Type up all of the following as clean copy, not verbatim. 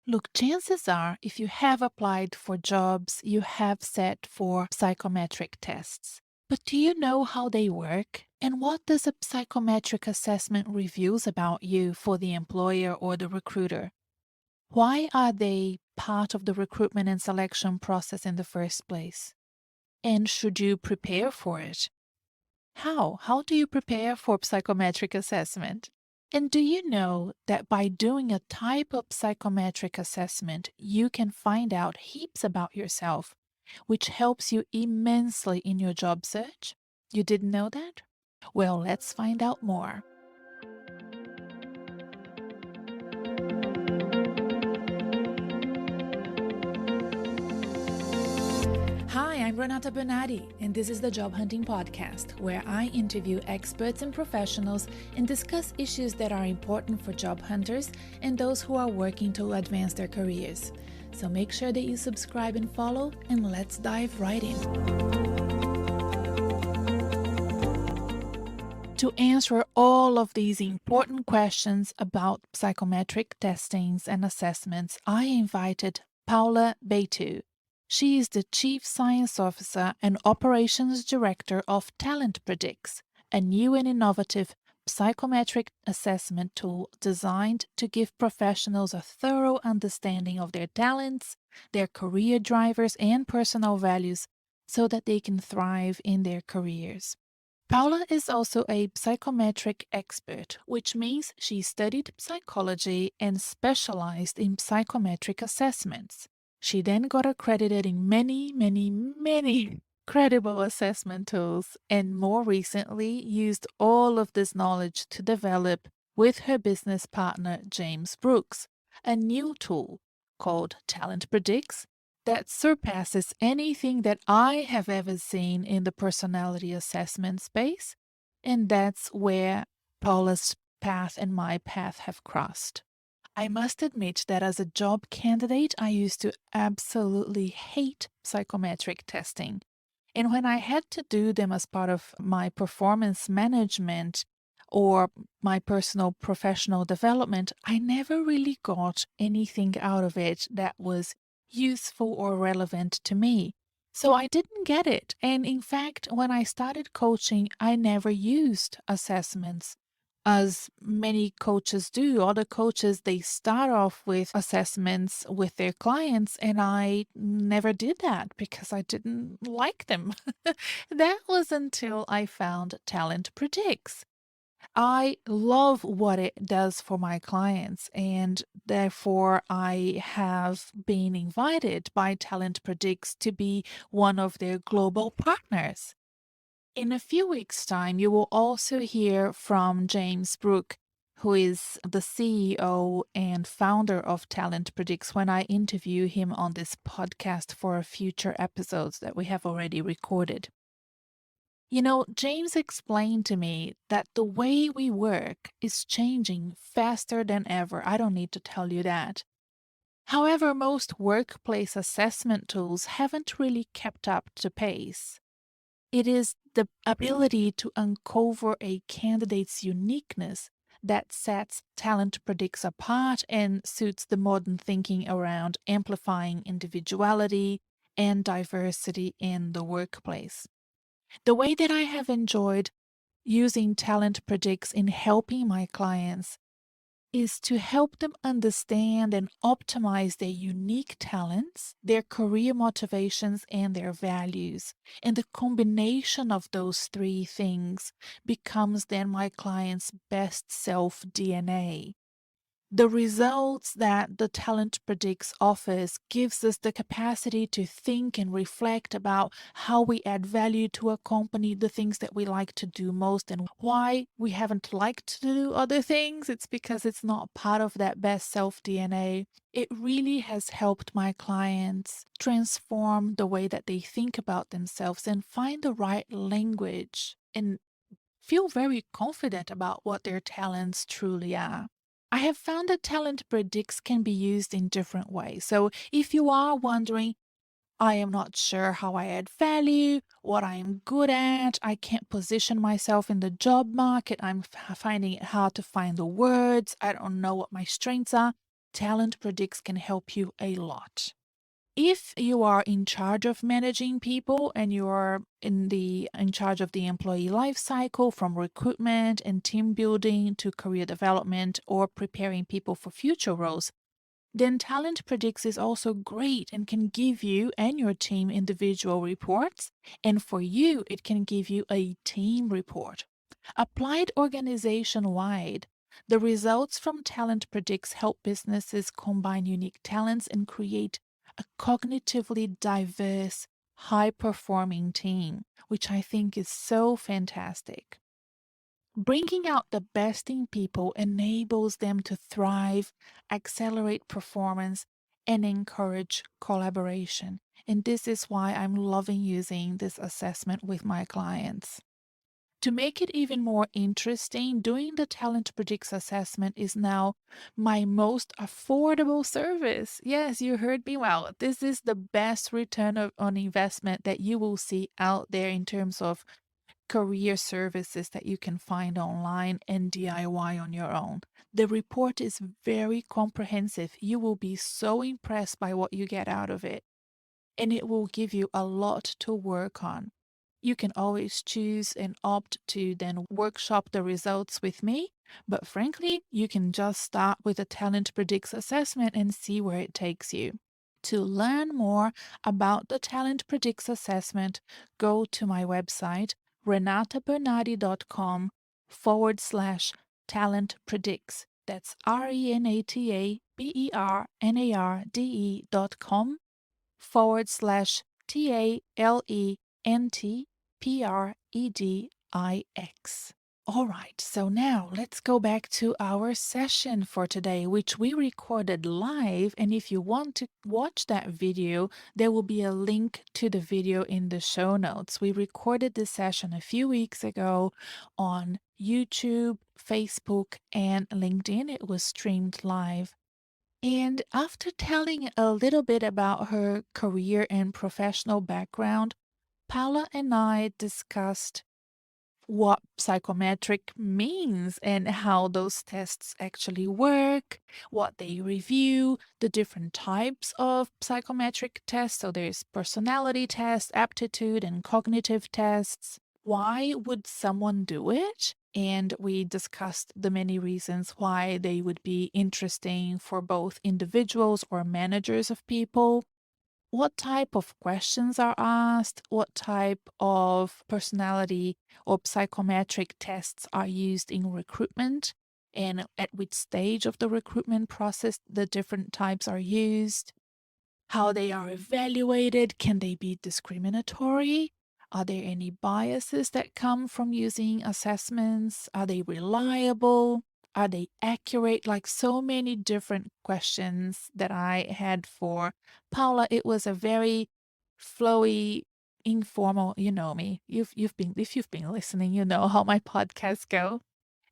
Look, chances are if you have applied for jobs, you have sat for psychometric tests. But do you know how they work? And what does a psychometric assessment reveals about you for the employer or the recruiter? Why are they part of the recruitment and selection process in the first place? And should you prepare for it? How? How do you prepare for psychometric assessment? And do you know that by doing a type of psychometric assessment, you can find out heaps about yourself, which helps you immensely in your job search? You didn't know that? Well, let's find out more. Hi, I'm Renata Bernardi, and this is the Job Hunting Podcast, where I interview experts and professionals and discuss issues that are important for job hunters and those who are working to advance their careers. So make sure that you subscribe and follow, and let's dive right in. To answer all of these important questions about psychometric testings and assessments, I invited Paula Baetu. She is the Chief Science Officer and Operations Director of TalentPredix, a new and innovative psychometric assessment tool designed to give professionals a thorough understanding of their talents, their career drivers, and personal values so that they can thrive in their careers. Paula is also a psychometric expert, which means she studied psychology and specialized in psychometric assessments. She then got accredited in many credible assessment tools, and more recently used all of this knowledge to develop, with her business partner James Brooks, a new tool called TalentPredix that surpasses anything that I have ever seen in the personality assessment space, and that's where Paula's path and my path have crossed. I must admit that as a job candidate, I used to absolutely hate psychometric testing. And when I had to do them as part of my performance management or my personal professional development, I never really got anything out of it that was useful or relevant to me. So I didn't get it. And in fact, when I started coaching, I never used assessments as many coaches do. Other coaches, they start off with assessments with their clients, and I never did that because I didn't like them. That was until I found TalentPredix. I love what it does for my clients, and therefore I have been invited by TalentPredix to be one of their global partners. In a few weeks' time, you will also hear from James Brooke, who is the CEO and founder of TalentPredix, when I interview him on this podcast for future episodes that we have already recorded. You know, James explained to me that the way we work is changing faster than ever. I don't need to tell you that. However, most workplace assessment tools haven't really kept up to pace. It is the ability to uncover a candidate's uniqueness that sets TalentPredix apart and suits the modern thinking around amplifying individuality and diversity in the workplace. The way that I have enjoyed using TalentPredix in helping my clients is to help them understand and optimize their unique talents, their career motivations, and their values. And the combination of those three things becomes then my client's best self DNA. The results that the TalentPredix offers gives us the capacity to think and reflect about how we add value to a company, the things that we like to do most, and why we haven't liked to do other things. It's because it's not part of that best self DNA. It really has helped my clients transform the way that they think about themselves and find the right language and feel very confident about what their talents truly are. I have found that TalentPredix can be used in different ways. So if you are wondering, I am not sure how I add value, what I am good at, I can't position myself in the job market, I'm finding it hard to find the words, I don't know what my strengths are, TalentPredix can help you a lot. If you are in charge of managing people and you are in charge of the employee life cycle, from recruitment and team building to career development or preparing people for future roles, then TalentPredix is also great and can give you and your team individual reports. And for you, it can give you a team report. Applied organization-wide, the results from TalentPredix help businesses combine unique talents and create a cognitively diverse, high-performing team, which I think is so fantastic. Bringing out the best in people enables them to thrive, accelerate performance, and encourage collaboration. And this is why I'm loving using this assessment with my clients. To make it even more interesting, doing the TalentPredix assessment is now my most affordable service. Yes, you heard me well. This is the best return on investment that you will see out there in terms of career services that you can find online and DIY on your own. The report is very comprehensive. You will be so impressed by what you get out of it, and it will give you a lot to work on. You can always choose and opt to then workshop the results with me, but frankly, you can just start with a TalentPredix assessment and see where it takes you. To learn more about the TalentPredix assessment, go to my website, renatabernardi.com/talentpredix. That's RENATABERNARDI.com/TalentPredix. All right, so now let's go back to our session for today, which we recorded live. And if you want to watch that video, there will be a link to the video in the show notes. We recorded this session a few weeks ago on YouTube, Facebook, and LinkedIn. It was streamed live. And after telling a little bit about her career and professional background, Paula and I discussed what psychometric means and how those tests actually work, what they review, the different types of psychometric tests. So there's personality tests, aptitude, and cognitive tests. Why would someone do it? And we discussed the many reasons why they would be interesting for both individuals or managers of people. What type of questions are asked? What type of personality or psychometric tests are used in recruitment? And at which stage of the recruitment process the different types are used? How they are evaluated? Can they be discriminatory? Are there any biases that come from using assessments? Are they reliable? Are they accurate? Like, so many different questions that I had for Paula. It was a very flowy, informal, you know me. You've been if you've been listening, you know how my podcasts go.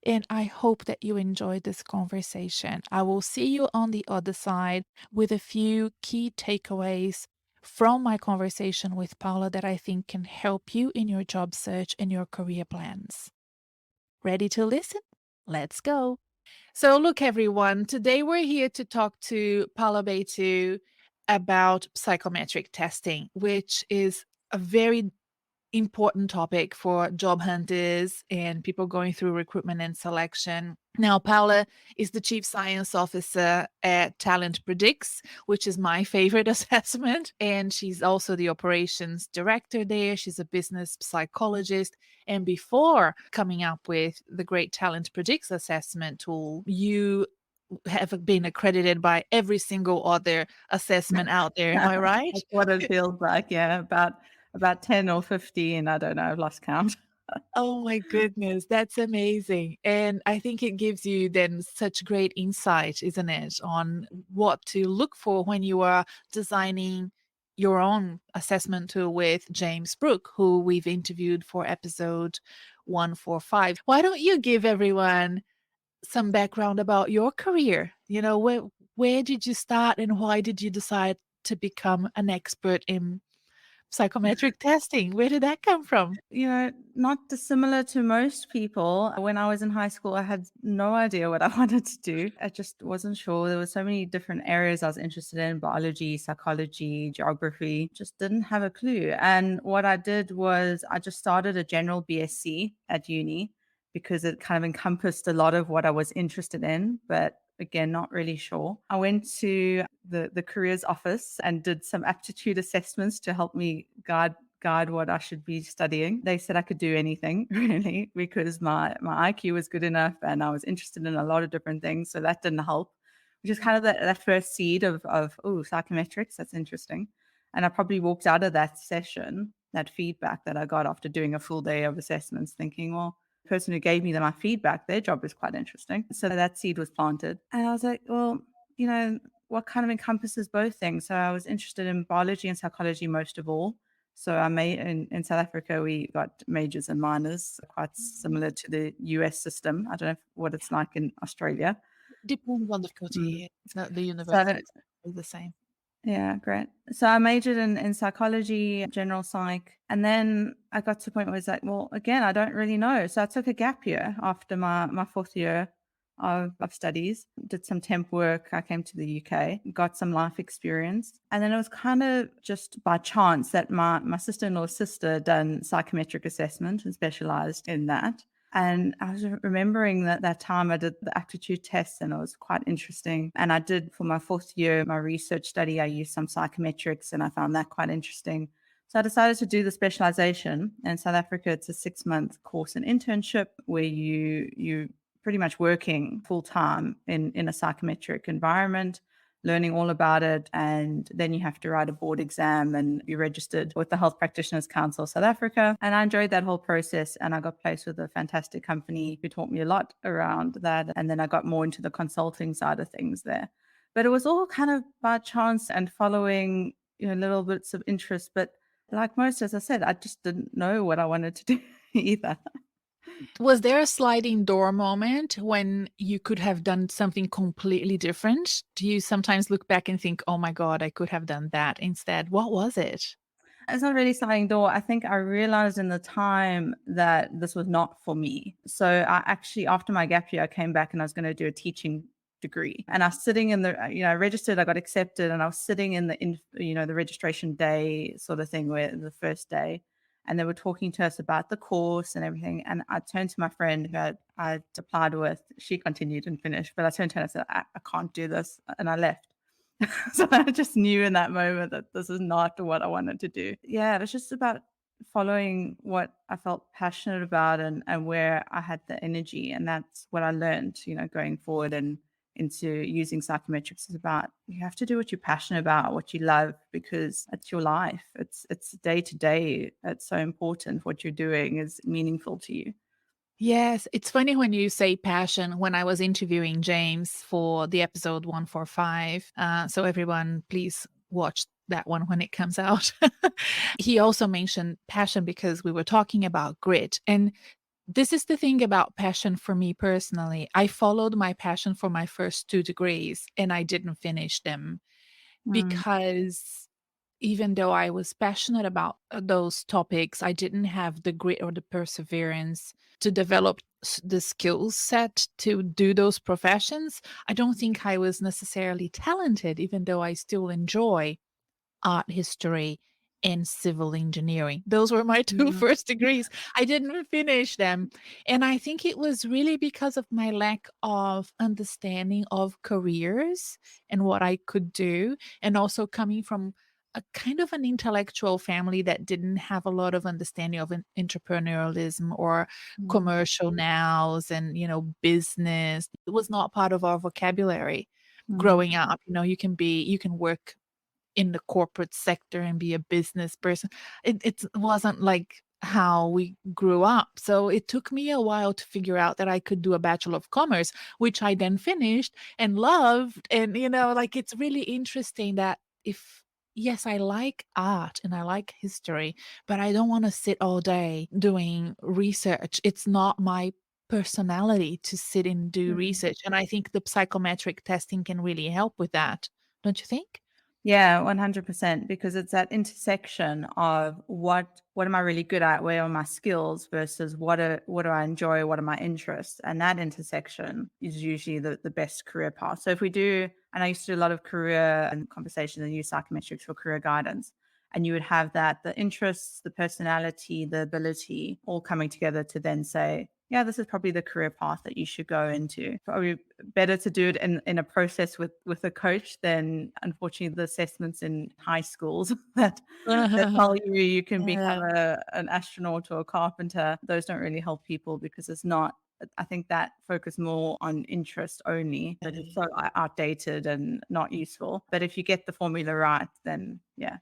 And I hope that you enjoyed this conversation. I will see you on the other side with a few key takeaways from my conversation with Paula that I think can help you in your job search and your career plans. Ready to listen? Let's go. So, look, everyone, today we're here to talk to Paula Baetu about psychometric testing, which is a very important topic for job hunters and people going through recruitment and selection. Now, Paula is the Chief Science Officer at TalentPredix, which is my favorite assessment. And she's also the Operations Director there. She's a business psychologist. And before coming up with the great TalentPredix assessment tool, you have been accredited by every single other assessment out there. Am I right? That's what it feels like. Yeah, about 10 or 15. I don't know. I've lost count. Oh my goodness, that's amazing. And I think it gives you then such great insight, isn't it, on what to look for when you are designing your own assessment tool with James Brooke, who we've interviewed for episode 145. Why don't you give everyone some background about your career? You know, where did you start and why did you decide to become an expert in psychometric testing? Where did that come from? Not dissimilar to most people. When I was in high school, I had no idea what I wanted to do. I just wasn't sure. There were so many different areas I was interested in: biology, psychology, geography. Just didn't have a clue. And what I did was I just started a general BSc at uni because it kind of encompassed a lot of what I was interested in, but again, not really sure. I went to the careers office and did some aptitude assessments to help me guide what I should be studying. They said I could do anything really because my IQ was good enough and I was interested in a lot of different things. So that didn't help, which is kind of that first seed of oh, psychometrics, that's interesting. And I probably walked out of that session, that feedback that I got after doing a full day of assessments, thinking, well, the person who gave me my feedback, their job is quite interesting. So that seed was planted. And I was like, well, what kind of encompasses both things? So I was interested in biology and psychology most of all. So I made in South Africa, we got majors and minors, quite similar to the US system. I don't know what it's like in Australia. Depends on the Mm. faculty. It's not the So universities are the same. yeah, great. So I majored in psychology, general psych, and then I got to a point where it's like, well, again, I don't really know. So I took a gap year after my fourth year of studies, did some temp work. I came to the UK, got some life experience. And then it was kind of just by chance that my sister-in-law's sister done psychometric assessment and specialized in that. And I was remembering that time I did the aptitude test and it was quite interesting. And I did for my fourth year, my research study, I used some psychometrics and I found that quite interesting. So I decided to do the specialization. In South Africa, it's a 6-month course and internship where you pretty much working full time in a psychometric environment, learning all about it. And then you have to write a board exam and be registered with the Health Practitioners Council of South Africa. And I enjoyed that whole process. And I got placed with a fantastic company who taught me a lot around that. And then I got more into the consulting side of things there. But it was all kind of by chance and following, little bits of interest. But like most, as I said, I just didn't know what I wanted to do either. Was there a sliding door moment when you could have done something completely different? Do you sometimes look back and think, "Oh my god, I could have done that instead?" What was it? It's not really sliding door. I think I realized in the time that this was not for me. So I actually, after my gap year, I came back and I was going to do a teaching degree. And I was sitting in the, I registered, I got accepted, and I was sitting in the registration day sort of thing, where the first day, and they were talking to us about the course and everything. And I turned to my friend who I'd applied with. She continued and finished, but I turned to her and I said, I can't do this. And I left. So I just knew in that moment that this is not what I wanted to do. Yeah, it was just about following what I felt passionate about and where I had the energy. And that's what I learned, going forward and into using psychometrics is about you have to do what you're passionate about, what you love, because it's your life. It's day to day. It's so important. What you're doing is meaningful to you. Yes, it's funny when you say passion. When I was interviewing James for the episode 145, so everyone please watch that one when it comes out. He also mentioned passion because we were talking about grit. And this is the thing about passion for me personally. I followed my passion for my first 2 degrees and I didn't finish them Mm, because even though I was passionate about those topics, I didn't have the grit or the perseverance to develop the skill set to do those professions. I don't think I was necessarily talented, even though I still enjoy art history and civil engineering. Those were my 2 mm, first degrees. I didn't finish them, and I think it was really because of my lack of understanding of careers and what I could do, and also coming from a kind of an intellectual family that didn't have a lot of understanding of entrepreneurialism or mm, commercial nows and, business. It was not part of our vocabulary mm, growing up. You can work in the corporate sector and be a business person. It wasn't like how we grew up. So it took me a while to figure out that I could do a Bachelor of Commerce, which I then finished and loved. And, like it's really interesting that if yes, I like art and I like history, but I don't want to sit all day doing research. It's not my personality to sit and do mm. research. And I think the psychometric testing can really help with that. Don't you think? Yeah, 100%, because it's that intersection of what am I really good at? Where are my skills versus what do I enjoy? What are my interests? And that intersection is usually the best career path. So if we do, and I used to do a lot of career and conversations and use psychometrics for career guidance, and you would have that the interests, the personality, the ability all coming together to then say, yeah, this is probably the career path that you should go into. Probably better to do it in a process with a coach than unfortunately the assessments in high schools that tell you you can become Yeah. an astronaut or a carpenter. Those don't really help people because it's not. I think that focus more on interest only, but it's so outdated and not useful. But if you get the formula right, then yeah,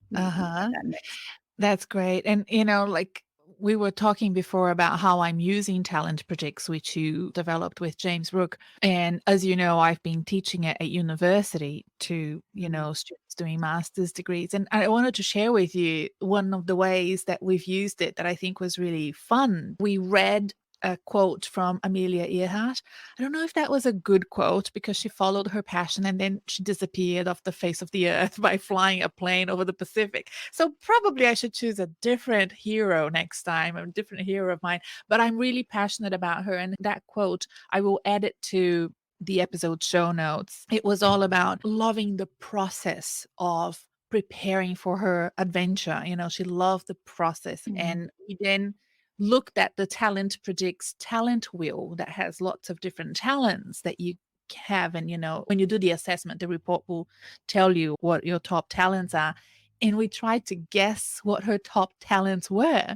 you get Uh-huh. that next. That's great. And, like we were talking before about how I'm using TalentPredix, which you developed with James Rook. And as you know, I've been teaching it at university to, Mm. students doing master's degrees. And I wanted to share with you one of the ways that we've used it that I think was really fun. We read a quote from Amelia Earhart. I don't know if that was a good quote because she followed her passion and then she disappeared off the face of the earth by flying a plane over the Pacific. So probably I should choose a different hero next time, a different hero of mine. But I'm really passionate about her. And that quote, I will add it to the episode show notes. It was all about loving the process of preparing for her adventure. She loved the process. Mm. And we then looked at the Talent Predicts talent wheel that has lots of different talents that you have. And, when you do the assessment, the report will tell you what your top talents are. And we tried to guess what her top talents were.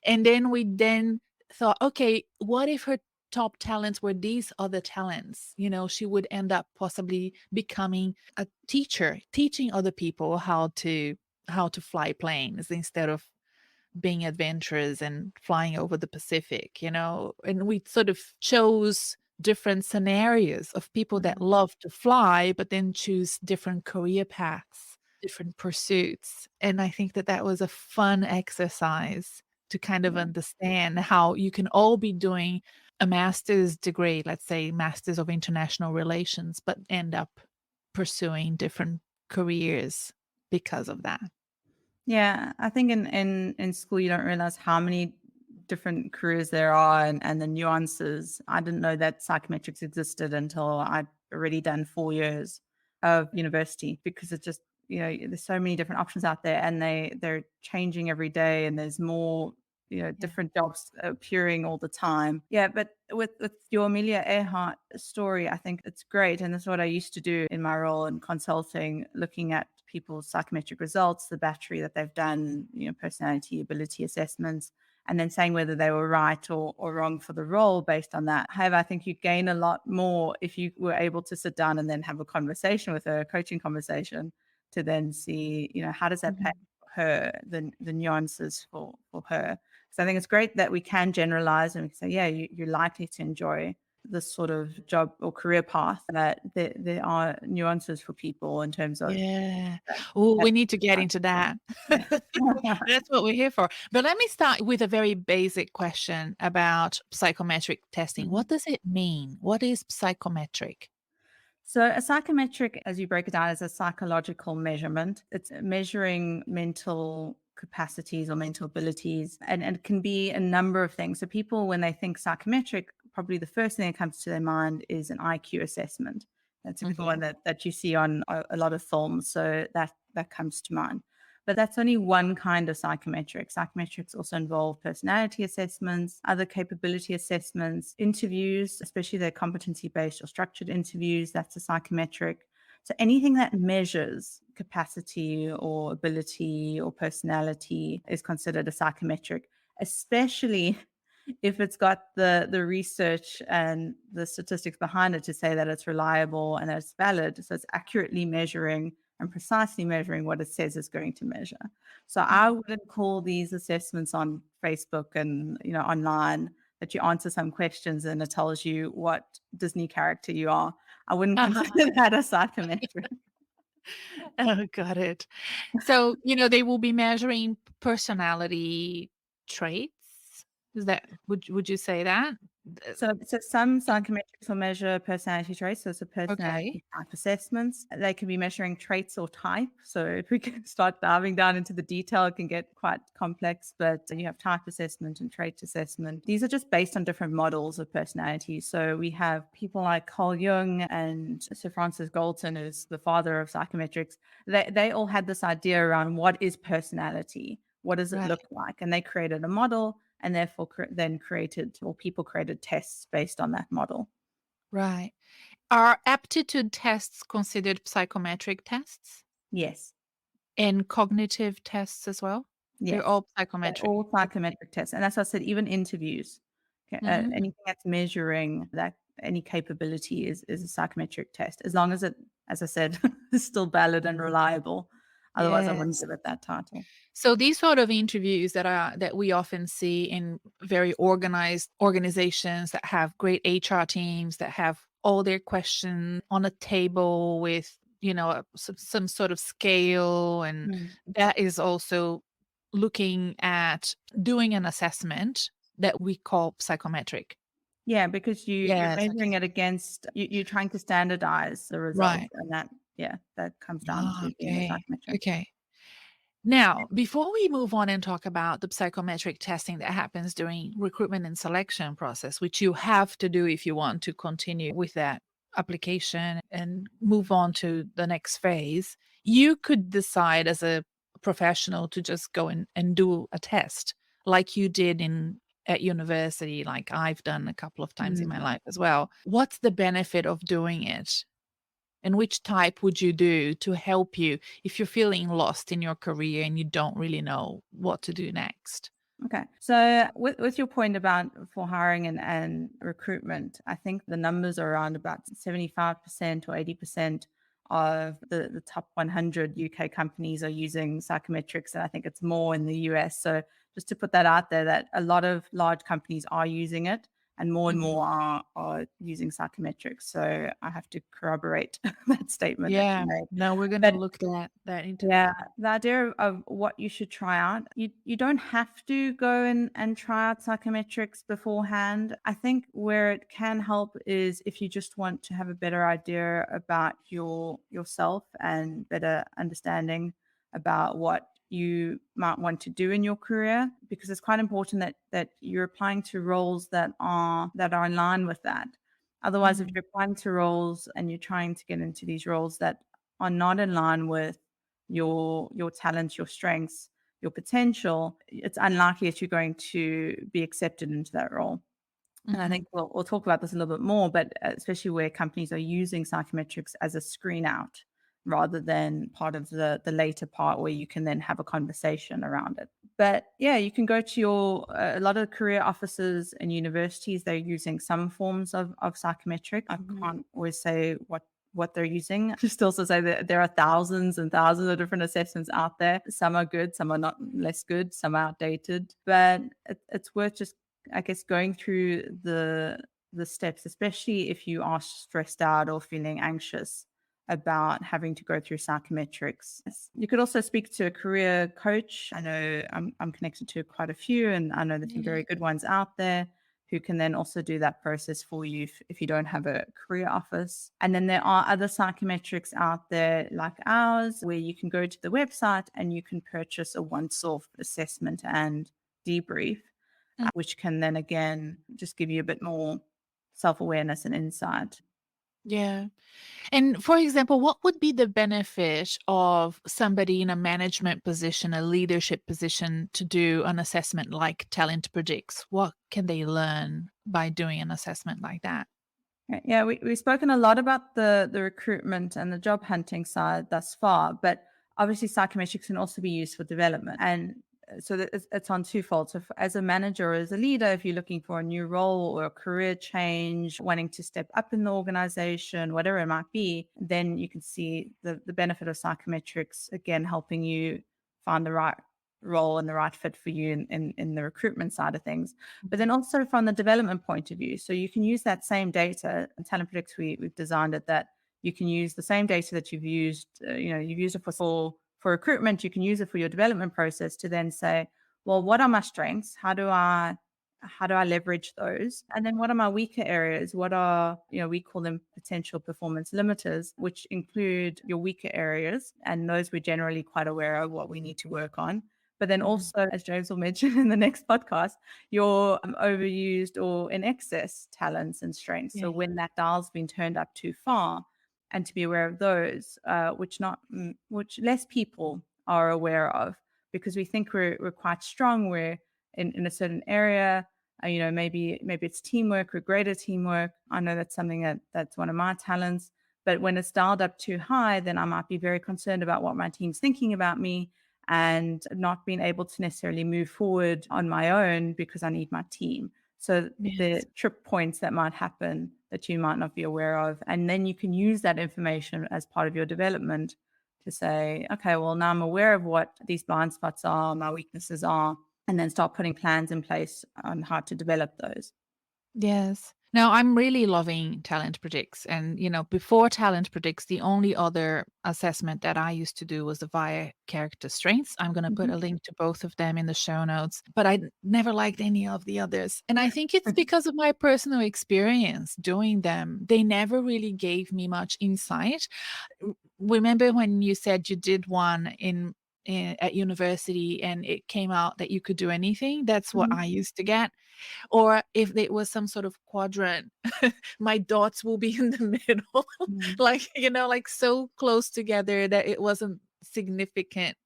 And then we thought, okay, what if her top talents were these other talents? She would end up possibly becoming a teacher, teaching other people how to fly planes instead of being adventurous and flying over the Pacific, and we sort of chose different scenarios of people that Mhm. love to fly, but then choose different career paths, different pursuits. And I think that that was a fun exercise to kind of Yeah. understand how you can all be doing a master's degree, let's say Masters of International Relations, but end up pursuing different careers because of that. Yeah, I think in school you don't realize how many different careers there are and the nuances. I didn't know that psychometrics existed until I'd already done 4 years of university because it's just there's so many different options out there and they're changing every day and there's more Yeah. different jobs appearing all the time. Yeah, but with your Amelia Earhart story, I think it's great, and that's what I used to do in my role in consulting, looking at people's psychometric results, the battery that they've done, personality ability assessments, and then saying whether they were right or wrong for the role based on that. However, I think you gain a lot more if you were able to sit down and then have a conversation with her, a coaching conversation, to then see, how does that play Mhm. her, the nuances for her. So I think it's great that we can generalize and we can say, yeah, you're likely to enjoy this sort of job or career path, that there are nuances for people in terms of Yeah. that. Oh, that we need to get into that. yeah. That's what we're here for. But let me start with a very basic question about psychometric testing. Mhm. What does it mean? What is psychometric? So a psychometric, as you break it down, is a psychological measurement. It's measuring mental capacities or mental abilities, and it can be a number of things. So people, when they think psychometric, probably the first thing that comes to their mind is an IQ assessment. That's a typical one Mhm. that you see on a lot of films. So that comes to mind. But that's only one kind of psychometric. Psychometrics also involve personality assessments, other capability assessments, interviews, especially their competency based or structured interviews. That's a psychometric. So anything that measures capacity or ability or personality is considered a psychometric, especially if it's got the research and the statistics behind it to say that it's reliable and that it's valid. So it's accurately measuring and precisely measuring what it says it's going to measure. So I wouldn't call these assessments on Facebook and online that you answer some questions and it tells you what Disney character you are. I wouldn't consider that a psychometric. Oh, got it. So, they will be measuring personality traits. Would you say that? So some psychometrics will measure personality traits. So it's a Okay. personality type assessments. They can be measuring traits or type. So if we can start diving down into the detail, it can get quite complex. But you have type assessment and trait assessment. These are just based on different models of personality. So we have people like Carl Jung and Sir Francis Galton, who's the father of psychometrics. They all had this idea around what is personality? What does it Right. look like? And they created a model and therefore then created, or people created tests based on that model. Right. Are aptitude tests considered psychometric tests Yes. and cognitive tests as well? They're Yes. all They're psychometric. all Okay. psychometric tests. And that's what I said, even interviews, Mhm. anything that's measuring that any capability is a psychometric test, as long as it, as I said, is still valid and reliable. Otherwise, I wouldn't Yes. give it that title. So these sort of interviews that we often see in very organized organizations that have great HR teams that have all their questions on a table with, some sort of scale, and Mm. that is also looking at doing an assessment that we call psychometric. Yeah, because you're Yes, measuring okay. it against you're trying to standardize the results, Right. and that, yeah, that comes down Ah, to being a okay. psychometric. Okay. Now, before we move on and talk about the psychometric testing that happens during recruitment and selection process, which you have to do if you want to continue with that application and move on to the next phase, you could decide as a professional to just go and do a test like you did in at university, like I've done a couple of times in Mm. my life as well. What's the benefit of doing it? And which type would you do to help you if you're feeling lost in your career and you don't really know what to do next? Okay. So with your point about for hiring and recruitment, I think the numbers are around about 75% or 80% of the top 100 UK companies are using psychometrics. And I think it's more in the US. So just to put that out there, that a lot of large companies are using it and Mhm. more are using psychometrics. So I have to corroborate that statement that you Yeah. made. No, we're gonna But look that into yeah, that. the idea of what you should try out, you don't have to go and try out psychometrics beforehand. I think where it can help is if you just want to have a better idea about yourself and better understanding about what you might want to do in your career, because it's quite important that you're applying to roles that are in line with that. Otherwise, if Mhm. you're applying to roles and you're trying to get into these roles that are not in line with your talents, your strengths, your potential, it's unlikely that you're going to be accepted into that role. And I Mhm. think we'll talk about this a little bit more, but especially where companies are using psychometrics as a screen out rather than part of the later part where you can then have a conversation around it. But yeah, you can go to your a lot of career offices and universities. They're using some forms of psychometric. I Mhm. can't always say what they're using. Just also say that there are thousands and thousands of different assessments out there. Some are good, some are not less good, some are outdated. But it's worth just, I guess, going through the steps, especially if you are stressed out or feeling anxious about having to go through psychometrics. You could also speak to a career coach. I know I'm connected to quite a few, and I know there's some Mhm. very good ones out there who can then also do that process for you if you don't have a career office. And then there are other psychometrics out there like ours, where you can go to the website and you can purchase a once-off assessment and debrief, Mm. which can then again just give you a bit more self-awareness and insight. Yeah. And for example, what would be the benefit of somebody in a management position, a leadership position, to do an assessment like TalentPredix? What can they learn by doing an assessment like that? Yeah, we've spoken a lot about the recruitment and the job hunting side thus far, but obviously psychometrics can also be used for development. And so that it's on twofold. So as a manager or as a leader, if you're looking for a new role or a career change, wanting to step up in the organization, whatever it might be, then you can see the benefit of psychometrics, again, helping you find the right role and the right fit for you in the recruitment side of things, but then also from the development point of view. So you can use that same data. In TalentPredix, we've designed it that you can use the same data that you've used. You've used it for recruitment. You can use it for your development process to then say, well, what are my strengths? How do I how do I leverage those? And then what are my weaker areas? What are, we call them potential performance limiters, which include your weaker areas. And those we're generally quite aware of what we need to work on. But then Mhm. also, as James will mention in the next podcast, your overused or in excess talents and strengths. Yeah. So when that dial's been turned up too far, and to be aware of those, which less people are aware of, because we think we're quite strong. We're in a certain area. Maybe it's teamwork or greater teamwork. I know that's something that's one of my talents. But when it's dialed up too high, then I might be very concerned about what my team's thinking about me and not being able to necessarily move forward on my own because I need my team. So the Yes. trip points that might happen that you might not be aware of. And then you can use that information as part of your development to say, okay, well, now I'm aware of what these blind spots are, my weaknesses are, and then start putting plans in place on how to develop those. Yes. Now I'm really loving TalentPredix. And, before TalentPredix, the only other assessment that I used to do was the VIA character strengths. I'm going to put Mhm. a link to both of them in the show notes, but I never liked any of the others. And I think it's because of my personal experience doing them. They never really gave me much insight. Remember when you said you did one at university and it came out that you could do anything? That's what Mhm. I used to get. Or if it was some sort of quadrant, my dots will be in the middle, Mhm. like, like so close together that it wasn't significant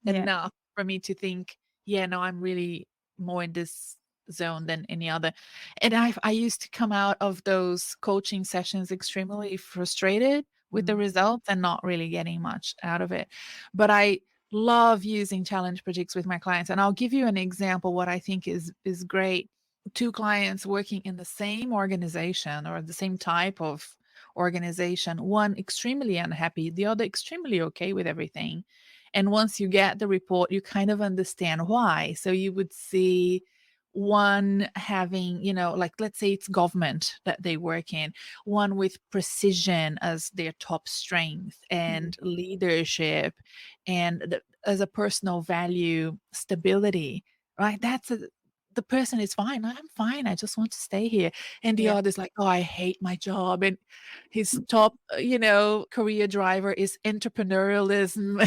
Yeah. enough for me to think, yeah, no, I'm really more in this zone than any other. And I used to come out of those coaching sessions extremely frustrated with the Mhm. results and not really getting much out of it. But I love using challenge projects with my clients. And I'll give you an example what I think is great. Two clients working in the same organization or the same type of organization, one extremely unhappy, the other extremely okay with everything. And once you get the report, you kind of understand why. So you would see one having, like let's say it's government that they work in, one with precision as their top strength Mhm. and leadership and as a personal value, stability, right? The person is fine. I'm fine. I just want to stay here. And the Yeah. other's like, oh, I hate my job. And his top, career driver is entrepreneurialism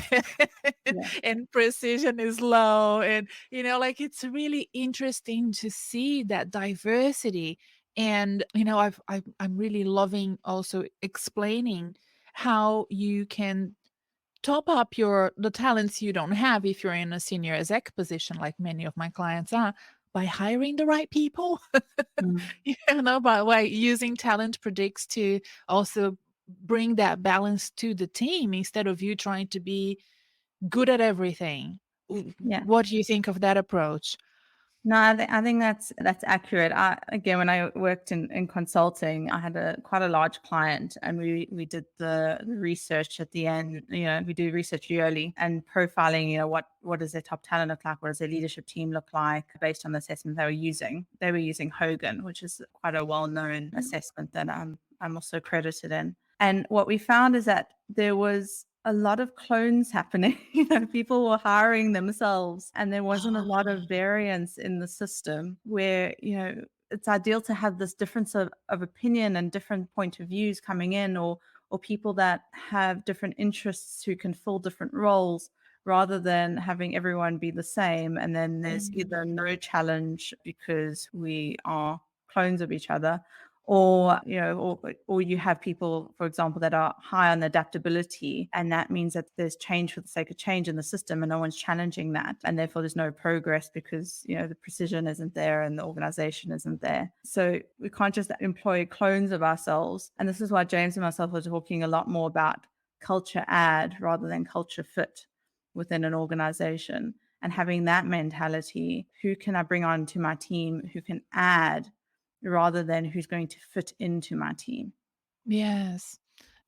Yeah. and precision is low. And, like it's really interesting to see that diversity. And, I'm really loving also explaining how you can top up the talents you don't have if you're in a senior exec position, like many of my clients are, by hiring the right people. Mhm. By using Talent Predicts to also bring that balance to the team instead of you trying to be good at everything. Yeah. What do you think of that approach? No, I think that's accurate. Again, when I worked in consulting, I had quite a large client, and we did the research at the end. We do research yearly and profiling. What does their top talent look like? What does their leadership team look like? Based on the assessment they were using, Hogan, which is quite a well-known assessment that I'm also credited in. And what we found is that there was a lot of clones happening. People were hiring themselves, and there wasn't a lot Ah, of variance in the system where, it's ideal to have this difference of opinion and different point of views coming in, or people that have different interests who can fill different roles, rather than having everyone be the same. And then there's mm, either no challenge because we are clones of each other, or or you have people, for example, that are high on adaptability, and that means that there's change for the sake of change in the system and no one's challenging that, and therefore there's no progress because the precision isn't there and the organization isn't there. So we can't just employ clones of ourselves, and this is why James and myself are talking a lot more about culture add rather than culture fit within an organization, and having that mentality: who can I bring on to my team who can add, rather than who's going to fit into my team. yes.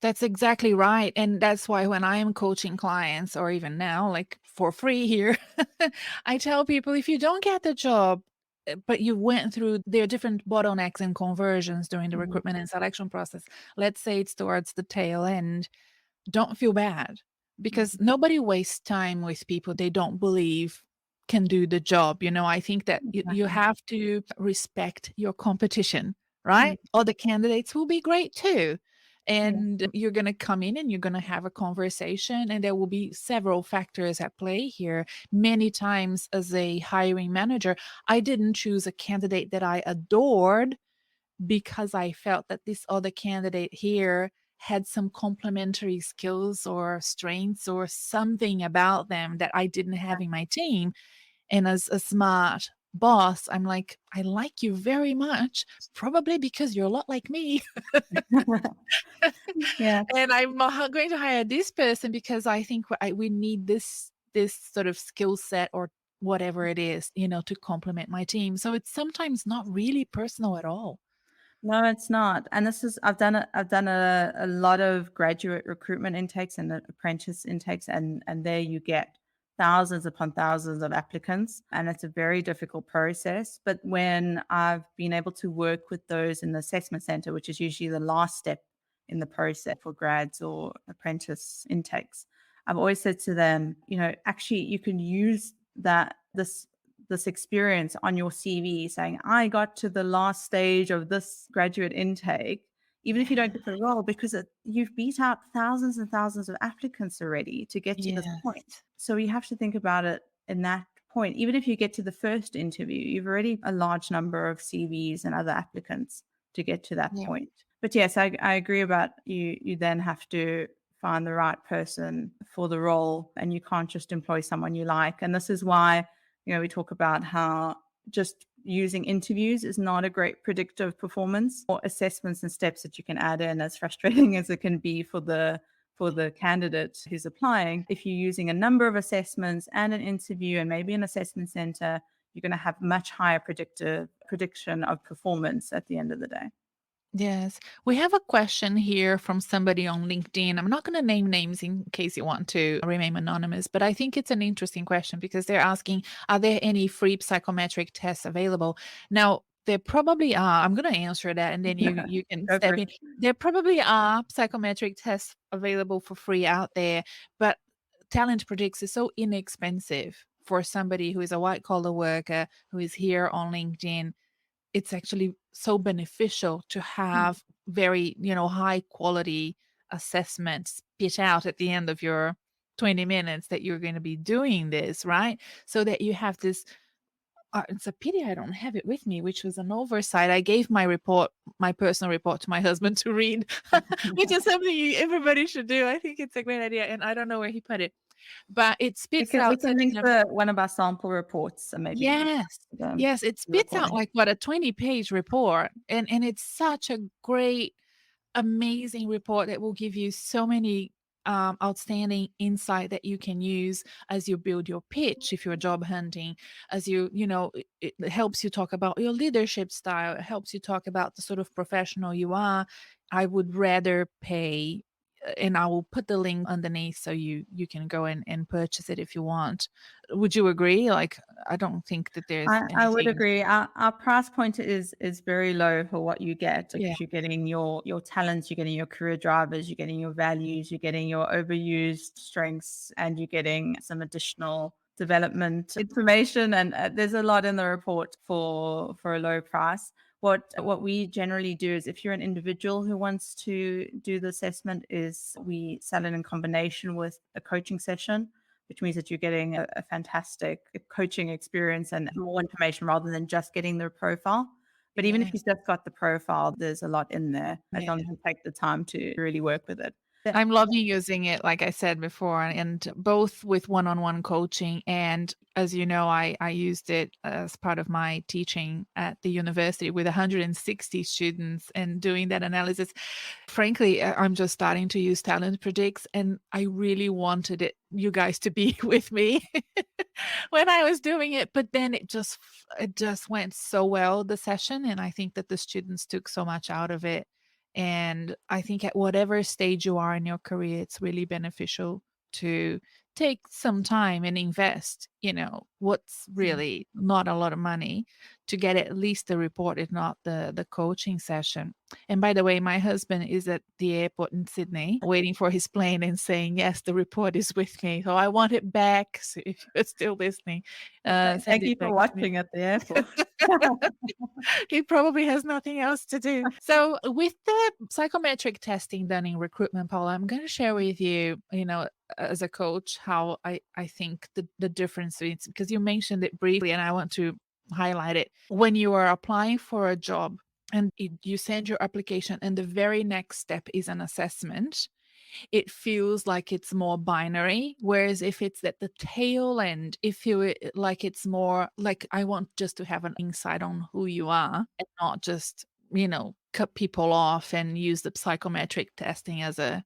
That's exactly right. And that's why when I am coaching clients, or even now, like for free here, I tell people if you don't get the job, but you went through their different bottlenecks and conversions during the Mhm. recruitment and selection process, let's say it's towards the tail end, don't feel bad because Mhm. nobody wastes time with people they don't believe can do the job. I think that you Exactly. have to respect your competition, right? Mm, Other candidates will be great too. yeah. And you're going to come in and you're going to have a conversation, and there will be several factors at play here. Many times, as a hiring manager, I didn't choose a candidate that I adored because I felt that this other candidate here had some complementary skills or strengths or something about them that I didn't have in my team. And as a smart boss, I'm like, I like you very much, probably because you're a lot like me. Yeah. And I'm going to hire this person because I think we need this sort of skill set or whatever it is, to complement my team. So it's sometimes not really personal at all. No, it's not. And this is I've done a lot of graduate recruitment intakes and apprentice intakes, and there you get thousands upon thousands of applicants, and it's a very difficult process. But when I've been able to work with those in the assessment center, which is usually the last step in the process for grads or apprentice intakes, I've always said to them, actually you can use this experience on your CV saying, I got to the last stage of this graduate intake, even if you don't Yeah. get the role, because you've beat out thousands and thousands of applicants already to get to this point. Yes. So you have to think about it in that point. Even if you get to the first interview, you've already a large number of CVs and other applicants to get to that Yeah. point. But yes, I agree about you then have to find the right person for the role, and you can't just employ someone you like. And this is why we talk about how just using interviews is not a great predictor of performance, or assessments and steps that you can add in, as frustrating as it can be for the candidate who's applying. If you're using a number of assessments and an interview and maybe an assessment center, you're going to have much higher prediction of performance at the end of the day. Yes. We have a question here from somebody on LinkedIn. I'm not going to name names in case you want to remain anonymous, but I think it's an interesting question because they're asking, are there any free psychometric tests available? Now, there probably are. I'm going to answer that and then you can Go for step it. in. There probably are psychometric tests available for free out there, but TalentPredix is so inexpensive for somebody who is a white collar worker who is here on LinkedIn. It's actually so beneficial to have very, high quality assessments spit out at the end of your 20 minutes that you're going to be doing this, right? So that you have this. It's a pity I don't have it with me, which was an oversight. I gave my personal report to my husband to read, which is something everybody should do. I think it's a great idea. And I don't know where he put it, but it We spits can we out can such link an. to one of our sample reports, and maybe Yes. the Yes, it spits out recording. like, what, a 20-page report, and it's such a great, amazing report that will give you so many, outstanding insight that you can use as you build your pitch if you're job hunting, as it helps you talk about your leadership style, it helps you talk about the sort of professional you are. I would rather pay, and I will put the link underneath so you can go and purchase it if you want. Would you agree? Like, I don't think that there's I would anything. agree. Our price point is very low for what you get, Yeah, because you're getting your talents, you're getting your career drivers, you're getting your values, you're getting your overused strengths, and you're getting some additional development information. And there's a lot in the report for a low price. What we generally do is, if you're an individual who wants to do the assessment, is we sell it in combination with a coaching session, which means that you're getting a fantastic coaching experience and more information rather than just getting the profile. But even if yes, you've just got the profile, there's a lot in there as yeah. long as you take the time to really work with it. Yeah. I'm loving using it, like I said before, and both with one-on-one coaching. And as you know, I used it as part of my teaching at the university with 160 students and doing that analysis. Frankly, I'm just starting to use TalentPredix, and I really wanted you guys to be with me when I was doing it, but then it just went so well, the session, and I think that the students took so much out of it. And I think at whatever stage you are in your career, it's really beneficial to take some time and invest, what's Mm. really not a lot of money to get at least the report, if not the coaching session. And by the way, my husband is at the airport in Sydney waiting for his plane and saying, yes, the report is with me. So I want it back. So if you're still listening, send Thank it you for back to me. watching at the airport. He probably has nothing else to do. So, with the psychometric testing done in recruitment, Paula, I'm going to share with you, as a coach, how I think the difference is, because you mentioned it briefly, and I want to highlight it. When you are applying for a job and you send your application, and the very next step is an assessment, it feels like it's more binary. Whereas if it's at the tail end, it feel like it's more like I want just to have an insight on who you are and not just, cut people off and use the psychometric testing as a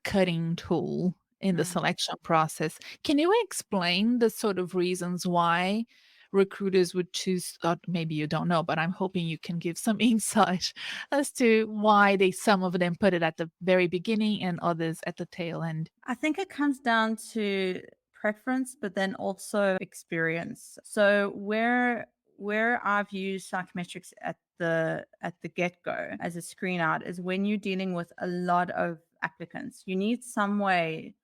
cutting tool in the Mm. selection process. Can you explain the sort of reasons why recruiters would choose, maybe you don't know, but I'm hoping you can give some insight as to why some of them put it at the very beginning and others at the tail end. I think it comes down to preference, but then also experience. So where I've used psychometrics at the get-go as a screen out is when you're dealing with a lot of applicants. You need some way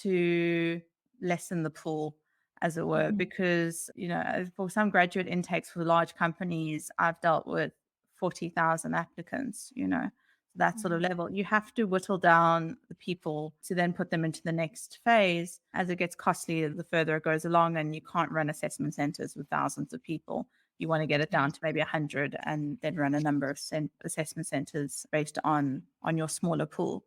to lessen the pool, as it were, Mhm. because for some graduate intakes for large companies, I've dealt with 40,000 applicants, that sort of Mhm. level. You have to whittle down the people to then put them into the next phase. As it gets costly, the further it goes along, and you can't run assessment centers with thousands of people. You want to get it Yeah. down to maybe 100 and then run a number of assessment centers based on your smaller pool.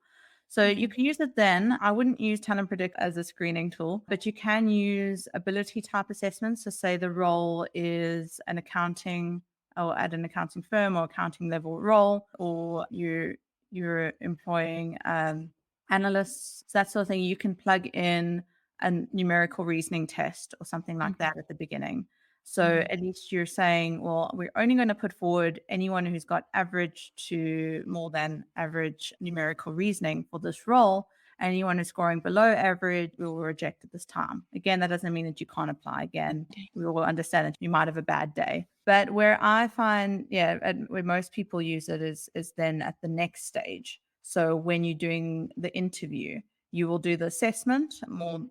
So you Mhm. can use it then. I wouldn't use TalentPredix as a screening tool, but you can use ability type assessments. So say the role is an accounting or at an accounting firm or accounting level role, or you're employing analysts, that sort of thing. You can plug in a numerical reasoning test or something like Mhm. that at the beginning. So Mhm. at least you're saying, well, we're only going to put forward anyone who's got average to more than average numerical reasoning for this role. And anyone who's scoring below average, we will reject at this time. Again, that doesn't mean that you can't apply again. Okay. We will understand that you might have a bad day. But where I find, and where most people use it is then at the next stage. So when you're doing the interview, you will do the assessment, more,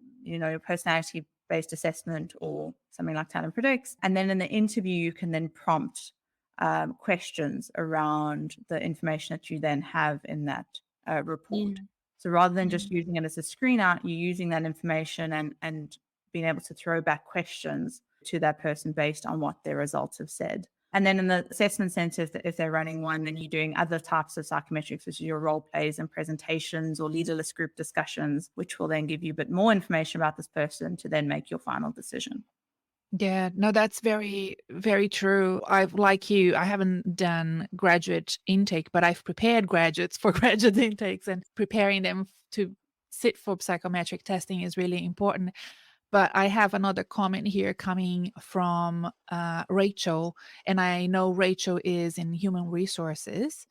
personality based assessment or something like TalentPredix. And then in the interview, you can then prompt questions around the information that you then have in that report. Yeah. So rather than Yeah. just using it as a screen out, you're using that information and being able to throw back questions to that person based on what their results have said. And then in the assessment centers, if they're running one, then you're doing other types of psychometrics, which is your role plays and presentations or leaderless group discussions, which will then give you a bit more information about this person to then make your final decision. Yeah, no, that's very, very true. Like you, I haven't done graduate intake, but I've prepared graduates for graduate intakes, and preparing them to sit for psychometric testing is really important. But I have another comment here coming from Rachel, and I know Rachel is in human resources.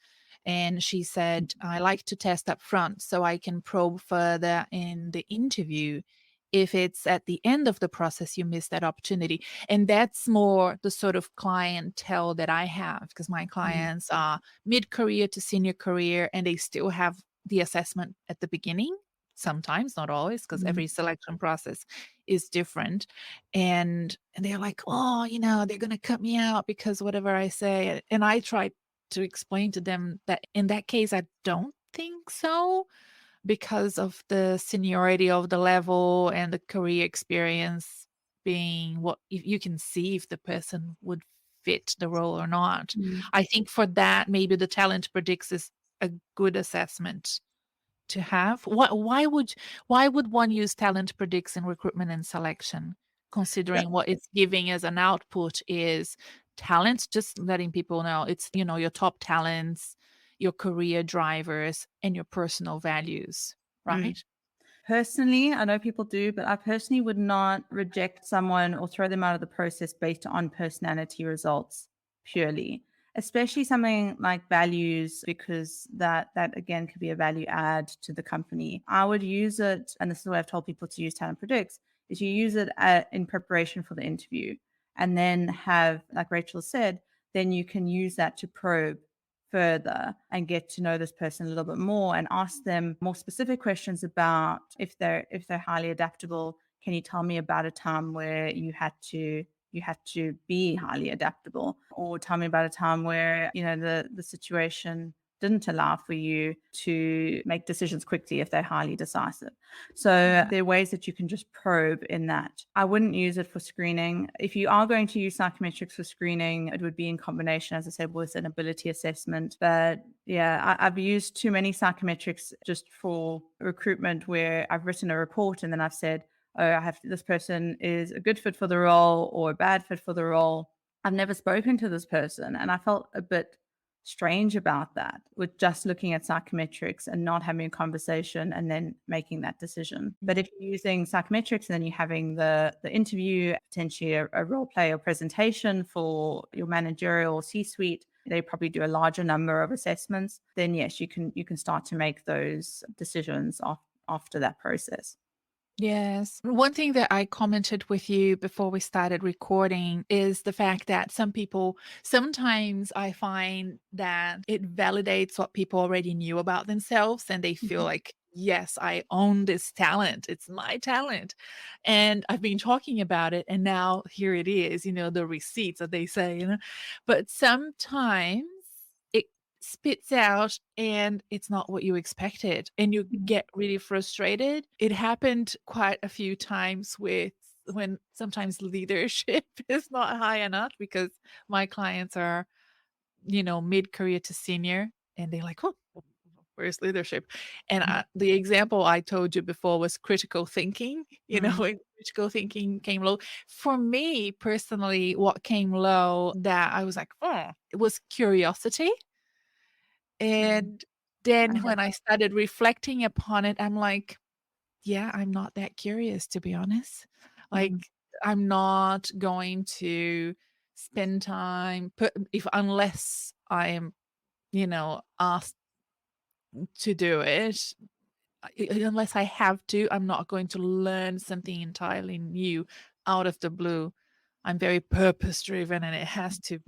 And she said, I like to test up front so I can probe further in the interview. If it's at the end of the process, you miss that opportunity. And that's more the sort of clientele that I have, because my Mm. clients are mid career to senior career, and they still have the assessment at the beginning. Sometimes, not always, because Mm. every selection process is different. And they're like, "Oh, they're gonna cut me out because whatever I say." And I try to explain to them that in that case, I don't think so, because of the seniority of the level and the career experience being what you can see if the person would fit the role or not. Mm. I think for that, maybe the talent predicts is a good assessment to have. Why would one use talent predicts in recruitment and selection, considering what it's giving as an output is talent, just letting people know it's, your top talents, your career drivers, and your personal values, Mm. right? Personally, I know people do, but I personally would not reject someone or throw them out of the process based on personality results purely. especially something like values, because that again could be a value add to the company. I would use it, and this is what I've told people to use TalentPredix, is you use it in preparation for the interview, and then have, like Rachel said, then you can use that to probe further and get to know this person a little bit more and ask them more specific questions about if they're highly adaptable. Can you tell me about a time where you had to be highly adaptable, or tell me about a time where the situation didn't allow for you to make decisions quickly if they're highly decisive. So there are ways that you can just probe in that. I wouldn't use it for screening. If you are going to use psychometrics for screening, it would be in combination, as I said, with an ability assessment. But yeah, I've used too many psychometrics just for recruitment, where I've written a report and then I've said, oh, this person is a good fit for the role or a bad fit for the role. I've never spoken to this person, and I felt a bit strange about that, with just looking at psychometrics and not having a conversation and then making that decision. But if you're using psychometrics and then you're having the interview, potentially a role play or presentation for your managerial C-suite, they probably do a larger number of assessments, then yes, you can start to make those decisions after that process. Yes. One thing that I commented with you before we started recording is the fact that sometimes I find that it validates what people already knew about themselves, and they feel like, yes, I own this talent. It's my talent. And I've been talking about it, and now here it is, the receipts that they say. But sometimes it spits out and it's not what you expected, and you get really frustrated. It happened quite a few times when sometimes leadership is not high enough, because my clients are, mid-career to senior, and they're like, oh, where's leadership? And the example I told you before was critical thinking. When critical thinking came low. For me personally, what came low that I was like, oh, it was curiosity. And then when I started reflecting upon it, I'm like, yeah, I'm not that curious, to be honest. Like, I'm not going to spend time unless I am, asked to do it. Unless I have to, I'm not going to learn something entirely new out of the blue. I'm very purpose driven, and it has to,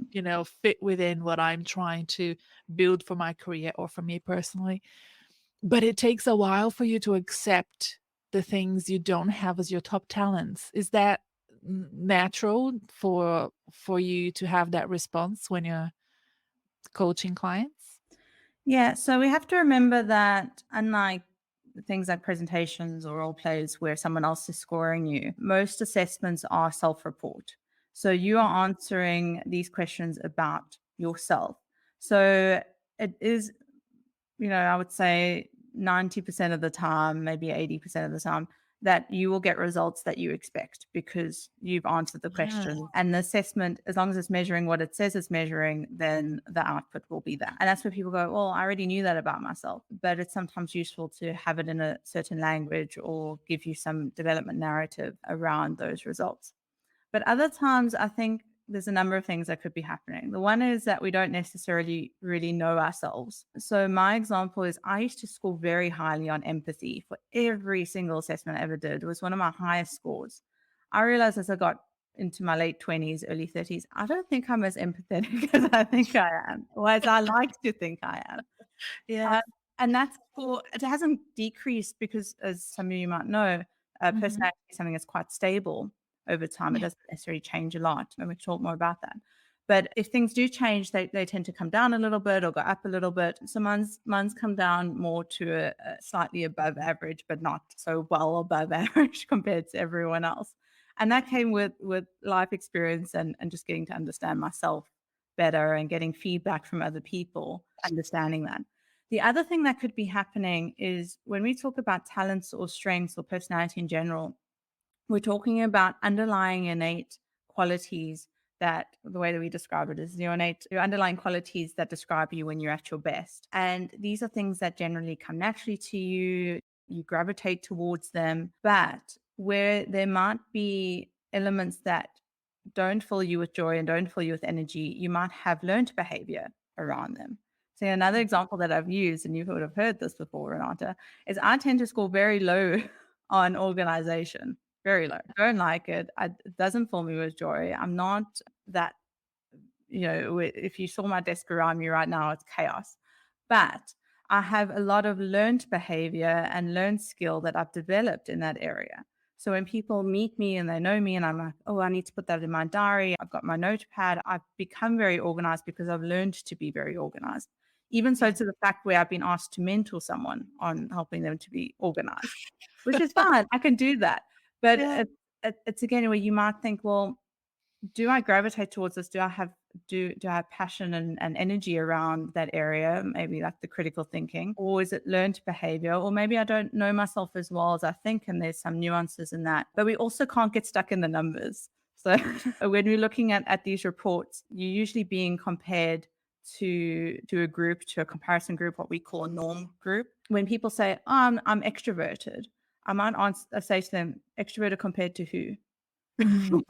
fit within what I'm trying to build for my career or for me personally. But it takes a while for you to accept the things you don't have as your top talents. Is that natural for you to have that response when you're coaching clients? Yeah, so we have to remember that, unlike things like presentations or role plays where someone else is scoring you, most assessments are self-report. So you are answering these questions about yourself. So it is, I would say 90% of the time, maybe 80% of the time, that you will get results that you expect because you've answered the Yeah. question. And the assessment, as long as it's measuring what it says it's measuring, then the output will be that. And that's where people go, well, I already knew that about myself. But it's sometimes useful to have it in a certain language or give you some development narrative around those results. But other times, I think there's a number of things that could be happening. The one is that we don't necessarily really know ourselves. So my example is I used to score very highly on empathy for every single assessment I ever did. It was one of my highest scores. I realized as I got into my late 20s, early 30s, I don't think I'm as empathetic as I think I am, or as I like to think I am. Yeah. And that's it hasn't decreased because, as some of you might know, personality is something that's quite stable over time. It Yeah. doesn't necessarily change a lot, and we can talk more about that. But if things do change, they tend to come down a little bit or go up a little bit. So mine's come down more to a slightly above average, but not so well above average compared to everyone else. And that came with life experience and just getting to understand myself better and getting feedback from other people, understanding that. The other thing that could be happening is when we talk about talents or strengths or personality in general, we're talking about underlying innate qualities that the way that we describe it is your underlying qualities that describe you when you're at your best. And these are things that generally come naturally to you, you gravitate towards them, but where there might be elements that don't fill you with joy and don't fill you with energy, you might have learned behavior around them. So another example that I've used, and you would have heard this before, Renata, is I tend to score very low on organization, very low. Don't like it. It doesn't fill me with joy. I'm not that, if you saw my desk around me right now, it's chaos. But I have a lot of learned behavior and learned skill that I've developed in that area. So when people meet me and they know me and I'm like, oh, I need to put that in my diary, I've got my notepad, I've become very organized because I've learned to be very organized. Even so, Yeah. to the fact where I've been asked to mentor someone on helping them to be organized, which is fine. I can do that. But Yeah. it's again where you might think, well, do I gravitate towards this? Do I have passion and energy around that area? Maybe like the critical thinking, or is it learned behavior? Or maybe I don't know myself as well as I think, and there's some nuances in that. But we also can't get stuck in the numbers. So when we're looking at these reports, you're usually being compared to a group, to a comparison group, what we call a norm group. When people say, oh, I'm extroverted, I might say to them, extroverted compared to who? Mm.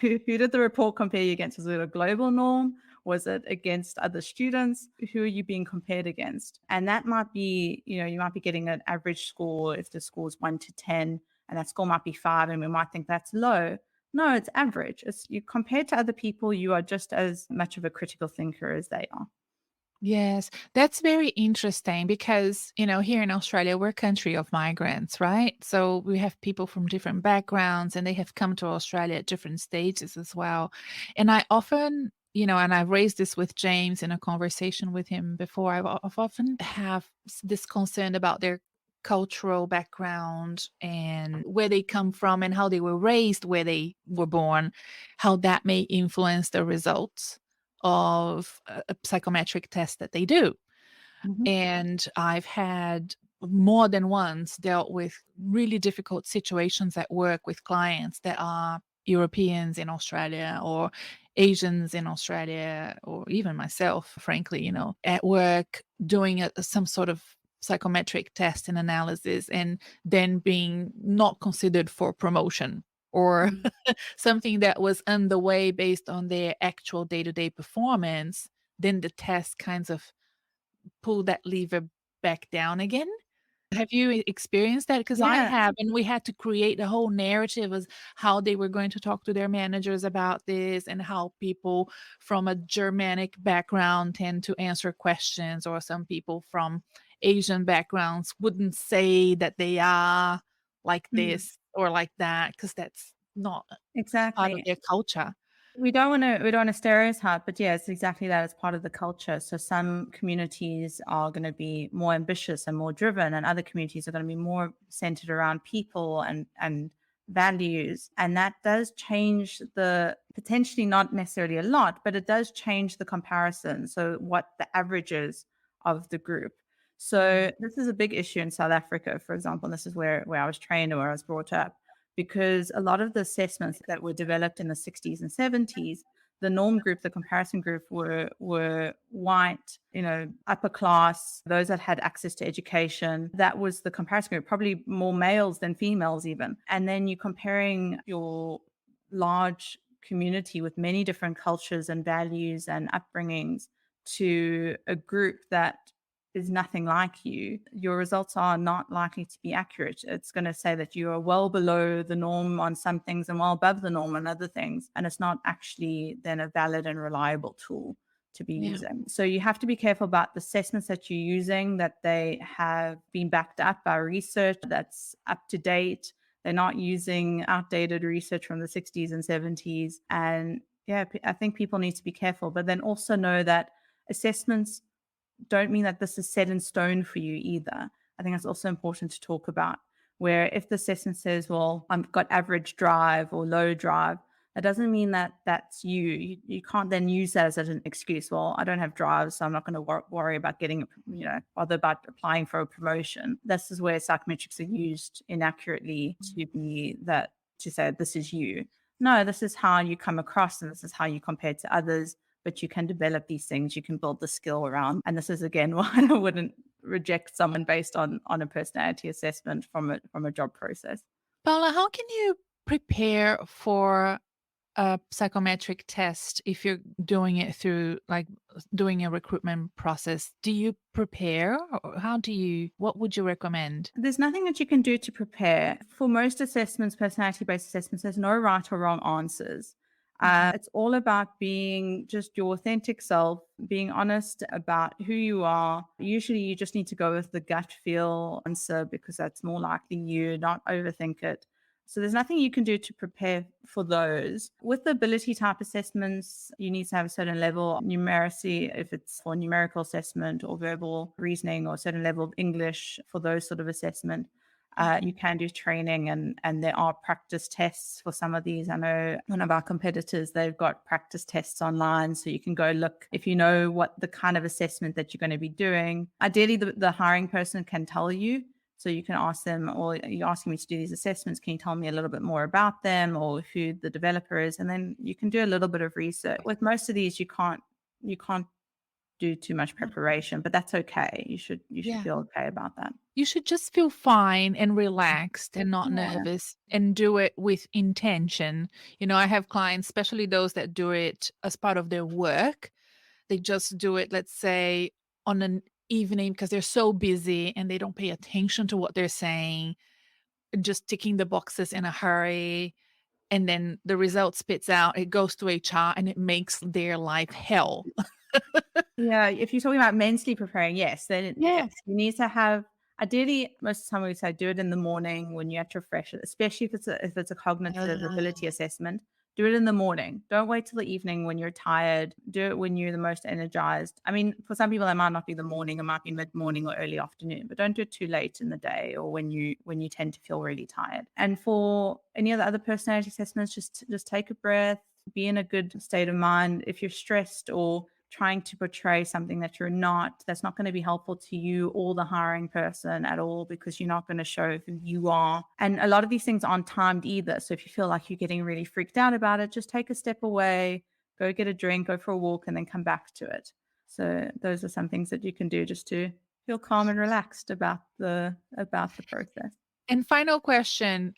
Who did the report compare you against? Was it a global norm? Was it against other students? Who are you being compared against? And that might be, you might be getting an average score if the score is 1 to 10, and that score might be 5, and we might think that's low. No, it's average. It's you compared to other people, you are just as much of a critical thinker as they are. Yes, that's very interesting because, here in Australia, we're a country of migrants, right? So we have people from different backgrounds and they have come to Australia at different stages as well. And I often, and I've raised this with James in a conversation with him before, I've often have this concern about their cultural background and where they come from and how they were raised, where they were born, how that may influence the results of a psychometric test that they do. Mhm. And I've had more than once dealt with really difficult situations at work with clients that are Europeans in Australia or Asians in Australia, or even myself, frankly, at work doing some sort of psychometric test and analysis and then being not considered for promotion or Mm. something that was underway based on their actual day-to-day performance, then the test kinds of pull that lever back down again. Have you experienced that? Because I Yeah, have, and we had to create a whole narrative as how they were going to talk to their managers about this and how people from a Germanic background tend to answer questions, or some people from Asian backgrounds wouldn't say that they are like mm, this or like that because that's not part of exactly. their culture. We don't want to stereotype, but yeah, it's exactly that. It's part of the culture. So some communities are going to be more ambitious and more driven, and other communities are going to be more centered around people and values. And that does change the potentially, not necessarily a lot, but it does change the comparison. So what the averages of the group. Mm, So this is a big issue in South Africa, for example. And this is where I was trained or where I was brought up, because a lot of the assessments that were developed in the 60s and 70s, the norm group, the comparison group were white, upper class, those that had access to education. That was the comparison group, probably more males than females even. And then you're comparing your large community with many different cultures and values and upbringings to a group that is nothing like you, your results are not likely to be accurate. It's going to say that you are well below the norm on some things and well above the norm on other things. And it's not actually then a valid and reliable tool to be yeah. using. So you have to be careful about the assessments that you're using, that they have been backed up by research that's up to date. They're not using outdated research from the 60s and 70s. And yeah, I think people need to be careful, but then also know that assessments don't mean that this is set in stone for you either. I think that's also important to talk about. Where if the assessment says, well, I've got average drive or low drive, that doesn't mean that that's you. You can't then use that as an excuse. Well, I don't have drive, so I'm not going to worry about getting, bother about applying for a promotion. This is where psychometrics are used inaccurately to say this is you. No, this is how you come across, and this is how you compare to others, but you can develop these things, you can build the skill around. And this is again why I wouldn't reject someone based on a personality assessment from a job process. Paula, how can you prepare for a psychometric test if you're doing it through like doing a recruitment process? Do you prepare, or what would you recommend? There's nothing that you can do to prepare. For most assessments, personality-based assessments, there's no right or wrong answers. It's all about being just your authentic self, being honest about who you are. Usually you just need to go with the gut feel answer because that's more likely you, not overthink it. So there's nothing you can do to prepare for those. With the ability type assessments, you need to have a certain level of numeracy, if it's for numerical assessment or verbal reasoning, or a certain level of English for those sort of assessment. You can do training, and there are practice tests for some of these. I know one of our competitors, they've got practice tests online, so you can go look if you know what the kind of assessment that you're going to be doing. Ideally, the hiring person can tell you. So you can ask them, or you're asking me to do these assessments, can you tell me a little bit more about them or who the developer is? And then you can do a little bit of research. With most of these, you can't do too much preparation, but that's okay. You should Yeah. feel okay about that. You should just feel fine and relaxed and not Yeah. nervous and do it with intention. I have clients, especially those that do it as part of their work. They just do it, let's say, on an evening because they're so busy and they don't pay attention to what they're saying, just ticking the boxes in a hurry. And then the result spits out, it goes to HR and it makes their life hell. Yeah, if you're talking about mentally preparing, yes, then Yeah. yes, you need to have ideally most of the time we say do it in the morning when you have to refresh it, especially if it's a cognitive ability assessment. Do it in the morning. Don't wait till the evening when you're tired. Do it when you're the most energized. I mean, for some people that might not be the morning, it might be mid-morning or early afternoon, but don't do it too late in the day or when you tend to feel really tired. And for any of the other personality assessments, just take a breath, be in a good state of mind. If you're stressed or trying to portray something that you're not, that's not going to be helpful to you or the hiring person at all, because you're not going to show who you are. And a lot of these things aren't timed either. So if you feel like you're getting really freaked out about it, just take a step away, go get a drink, go for a walk, and then come back to it. So those are some things that you can do just to feel calm and relaxed about the process. And final question,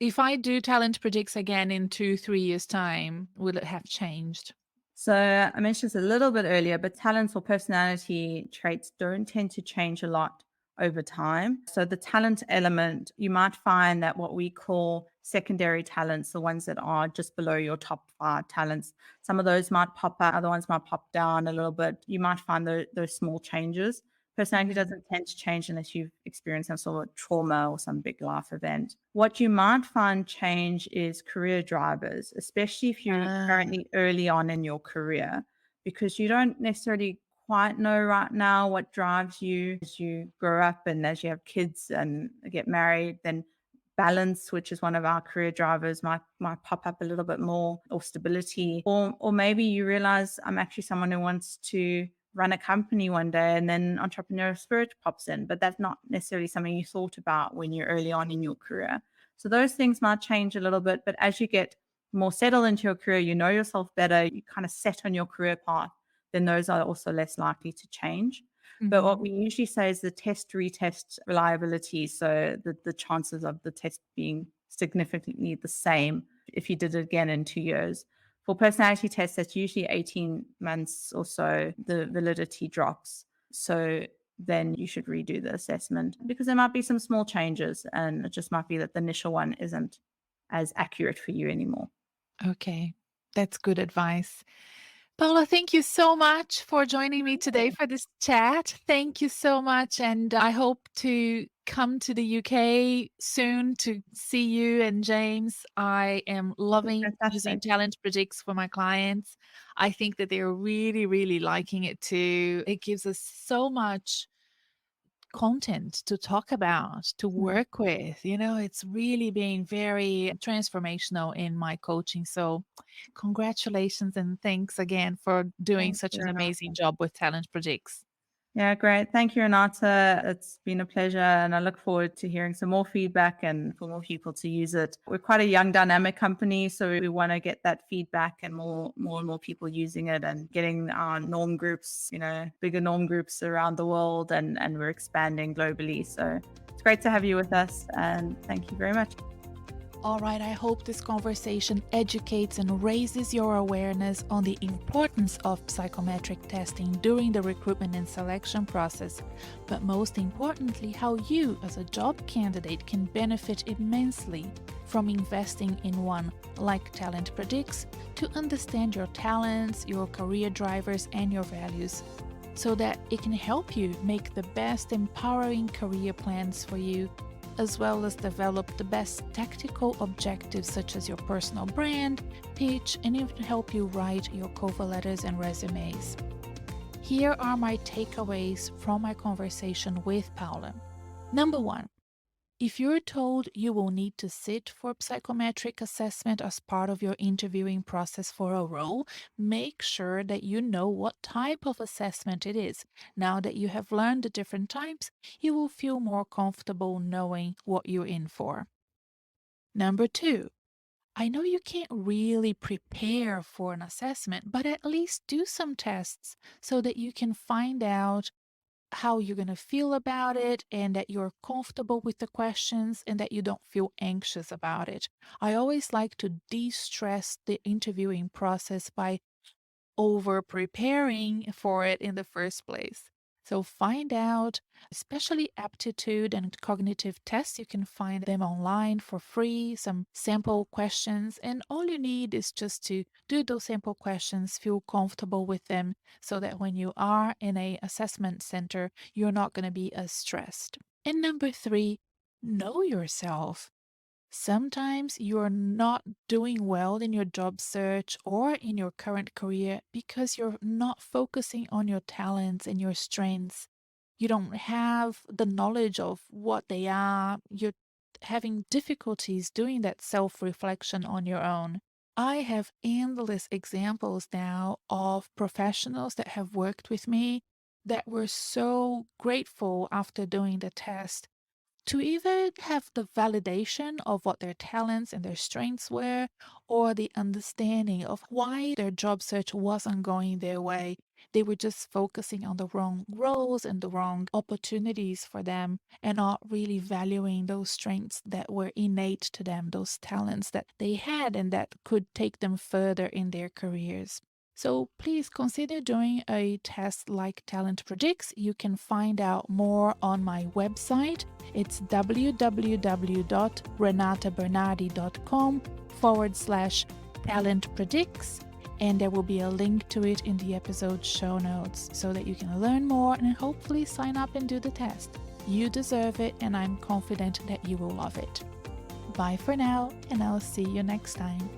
if I do TalentPredix again in 2-3 years' time, will it have changed? So I mentioned this a little bit earlier, but talents or personality traits don't tend to change a lot over time. So the talent element, you might find that what we call secondary talents, the ones that are just below your top 5 talents, some of those might pop up, other ones might pop down a little bit. You might find those small changes. Personality doesn't tend to change unless you've experienced some sort of trauma or some big life event. What you might find change is career drivers, especially if you're currently early on in your career, because you don't necessarily quite know right now what drives you as you grow up and as you have kids and get married. Then balance, which is one of our career drivers, might pop up a little bit more, or stability, or maybe you realize I'm actually someone who wants to run a company one day, and then entrepreneurial spirit pops in, but that's not necessarily something you thought about when you're early on in your career. So those things might change a little bit, but as you get more settled into your career, you know yourself better, you kind of set on your career path, then those are also less likely to change. But what we usually say is the test retest reliability. So the chances of the test being significantly the same if you did it again in 2 years. For personality tests, that's usually 18 months or so, the validity drops. So then you should redo the assessment, because there might be some small changes, and it just might be that the initial one isn't as accurate for you anymore. Okay, that's good advice. Paula, thank you so much for joining me today for this chat. Thank you so much. And I hope to come to the UK soon to see you and James. I am loving using Fantastic. TalentPredix for my clients. I think that they're really, really liking it too. It gives us so much content to talk about, to work with. It's really been very transformational in my coaching. So, congratulations and thanks again for doing Thank such you, an amazing Renata. job with TalentPredix. Yeah, great. Thank you, Renata. It's been a pleasure, and I look forward to hearing some more feedback and for more people to use it. We're quite a young, dynamic company, so we want to get that feedback and more and more people using it, and getting our norm groups, bigger norm groups around the world, and we're expanding globally. So it's great to have you with us, and thank you very much. All right, I hope this conversation educates and raises your awareness on the importance of psychometric testing during the recruitment and selection process, but most importantly, how you as a job candidate can benefit immensely from investing in one like TalentPredix to understand your talents, your career drivers, and your values, so that it can help you make the best empowering career plans for you, as well as develop the best tactical objectives such as your personal brand, pitch, and even help you write your cover letters and resumes. Here are my takeaways from my conversation with Paula. Number 1. If you're told you will need to sit for psychometric assessment as part of your interviewing process for a role, make sure that you know what type of assessment it is. Now that you have learned the different types, you will feel more comfortable knowing what you're in for. Number 2. I know you can't really prepare for an assessment, but at least do some tests so that you can find out how you're going to feel about it and that you're comfortable with the questions and that you don't feel anxious about it. I always like to de-stress the interviewing process by over preparing for it in the first place. So find out, especially aptitude and cognitive tests, you can find them online for free, some sample questions, and all you need is just to do those sample questions, feel comfortable with them, so that when you are in a assessment center, you're not going to be as stressed. And number 3, know yourself. Sometimes you're not doing well in your job search or in your current career because you're not focusing on your talents and your strengths. You don't have the knowledge of what they are. You're having difficulties doing that self-reflection on your own. I have endless examples now of professionals that have worked with me that were so grateful after doing the test to either have the validation of what their talents and their strengths were, or the understanding of why their job search wasn't going their way. They were just focusing on the wrong roles and the wrong opportunities for them, and not really valuing those strengths that were innate to them, those talents that they had and that could take them further in their careers. So please consider doing a test like TalentPredix. You can find out more on my website. It's www.renatabernardi.com/TalentPredix, and there will be a link to it in the episode show notes so that you can learn more and hopefully sign up and do the test. You deserve it, and I'm confident that you will love it. Bye for now, and I'll see you next time.